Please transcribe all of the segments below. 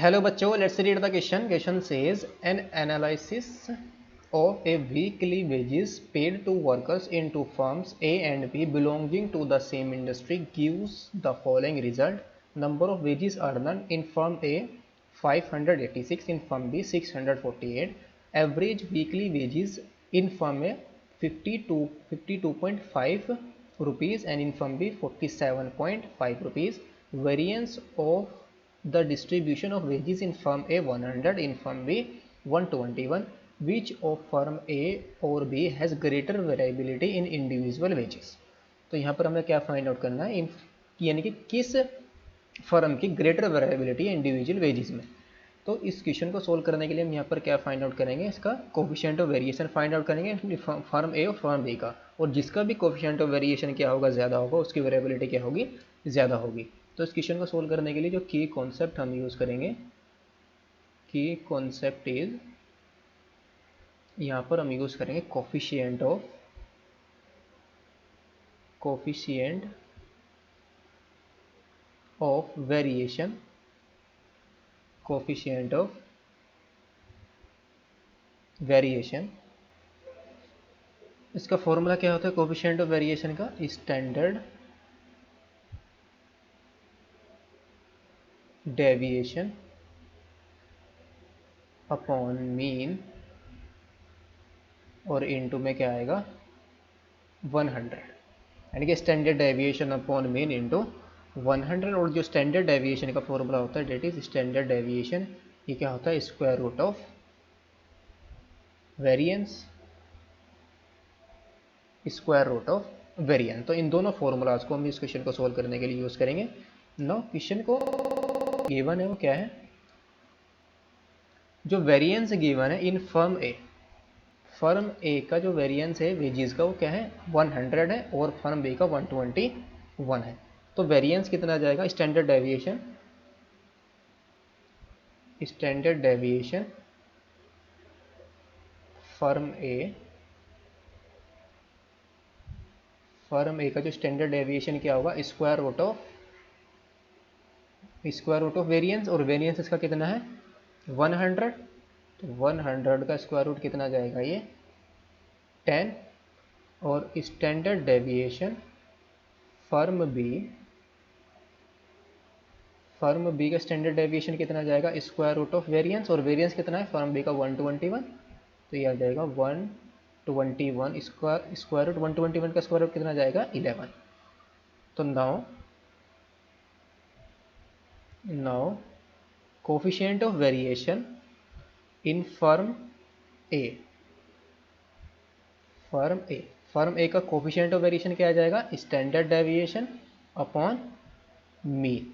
Hello बच्चों, let's read the question. Question says an analysis of a weekly wages paid to workers in two firms A and B belonging to the same industry gives the following result. Number of wages earned in firm A 586, in firm B 648. Average weekly wages in firm A 52.5 rupees and in firm B 47.5 rupees. Variance of the distribution of wages in firm A 100, in firm B 121. Which of firm A और B has greater variability in individual wages? तो यहाँ पर हमें क्या find out करना है, यानी कि किस फर्म की ग्रेटर वेरिएबिलिटी है इंडिविजुअल वेजेस में। तो इस क्वेश्चन को सोल्व करने के लिए हम यहाँ पर क्या फाइंड आउट करेंगे, इसका coefficient of variation find out करेंगे फर्म ए और फर्म बी का, और जिसका भी कोफिशिएंट ऑफ वेरिएशन क्या होगा, ज़्यादा होगा, उसकी वेरिएबिलिटी क्या होगी, ज़्यादा होगी। तो इस क्वेश्चन को सोल्व करने के लिए जो की कॉन्सेप्ट हम यूज़ करेंगे, की कॉन्सेप्ट इज, यहाँ पर हम यूज़ करेंगे coefficient of variation, coefficient of variation. इसका फॉर्मूला क्या होता है कोफिशिएंट ऑफ वेरिएशन का, स्टैंडर्ड डेविएशन अपॉन मीन, और इनटू में क्या आएगा 100, यानी कि standard deviation upon mean into 100। और जो स्टैंडर्ड डेविएशन का फॉर्मूला होता है डेट इज स्टैंडर्ड डेविएशन, ये क्या होता है, square root of variance, square root of variance. तो इन दोनों फॉर्मूलाज को हम इस क्वेश्चन को सोल्व करने के लिए यूज करेंगे। नो क्वेश्चन को गिवन है वो क्या है, जो वेरिएंस गिवन है इन फर्म ए, फर्म ए का जो वेरिएंस है वेजेस का वो क्या है 100 है, और फर्म बी का 121 है। तो वेरिएंस कितना जाएगा, स्टैंडर्ड डेविएशन फर्म ए का जो स्टैंडर्ड डेविएशन क्या होगा, स्क्वायर रूट ऑफ वेरिएंस, और वेरिएंस इसका कितना है 100। तो 100 का स्क्वायर रूट कितना जाएगा, ये 10। और स्टैंडर्ड डेविएशन फर्म बी का स्टैंडर्ड डेविएशन कितना जाएगा, स्क्वायर रूट ऑफ वेरिएंस, और वेरिएंस कितना है फर्म बी का 121। तो ये आ जाएगा 121 स्क्वायर रूट 121 का स्क्वायर रूट कितना जाएगा 11। तो now coefficient of variation in firm A का कोफिशिएंट ऑफ वेरिएशन क्या आ जाएगा, स्टैंडर्ड डेविएशन अपॉन मीन।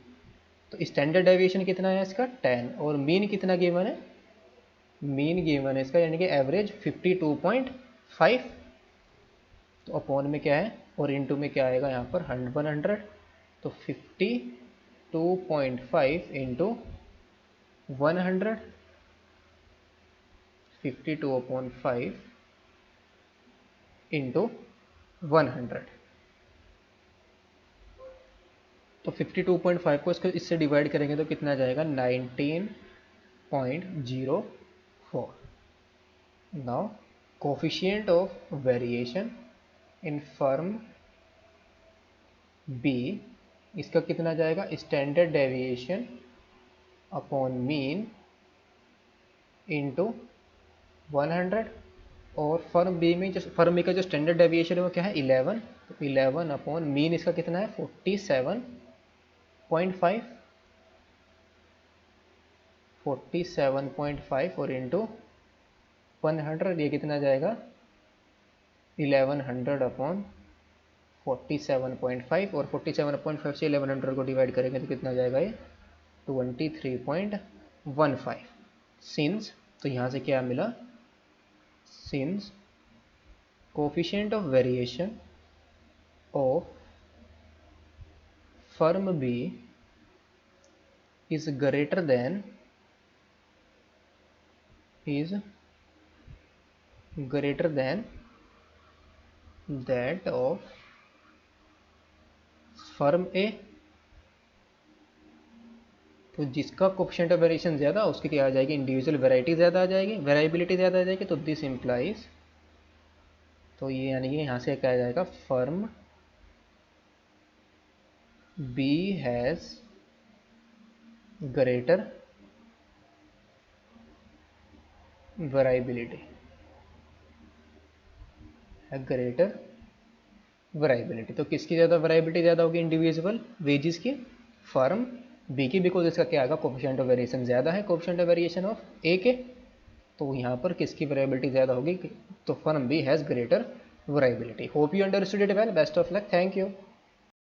तो स्टैंडर्ड डेविएशन कितना है इसका 10, और मीन कितना गिवन है, मीन गिवन है इसका यानी कि एवरेज 52.5। तो अपॉन में क्या है और इनटू में क्या आएगा यहाँ पर 100। तो 52.5 इंटू 100, 52/5 इंटू 100। तो 52.5 को इससे डिवाइड करेंगे तो कितना जाएगा 19.04। Now coefficient of variation in firm B, इसका कितना जाएगा, standard deviation upon mean into 100। और फर्म बी का जो स्टैंडर्ड डेविएशन है वो क्या है 11। तो 11 अपॉन मीन इसका कितना है 47.5 और इंटू 100, ये कितना जाएगा 1100 अपॉन 47.5, और 47.5 से 1100 को डिवाइड करेंगे तो कितना जाएगा ये 23.15 सिंस। तो यहाँ से क्या मिला, since coefficient of variation of firm B is greater than that of firm A, तो जिसका कोफिशिएंट ऑफ वेरिएशन ज़्यादा उसकी क्या आ जाएगी, इंडिविजुअल वैरायटी ज़्यादा आ जाएगी, वेराइबिलिटी ज़्यादा आ जाएगी। तो दिस इम्प्लाइज, तो ये यानी कि यहाँ से क्या आ जाएगा, firm B has greater variability, greater variability. तो किसकी ज़्यादा वेराइबिलिटी ज़्यादा होगी, इंडिविजुअल वेजेस की, फर्म बी की, बिकॉज इसका क्या आएगा, कोफिशिएंट ऑफ वेरिएशन ज़्यादा है, coefficient of variation of A के। तो यहाँ पर किसकी वेराइबिलिटी ज़्यादा होगी, तो firm B has greater variability. Hope you understood it well, best of luck, thank you.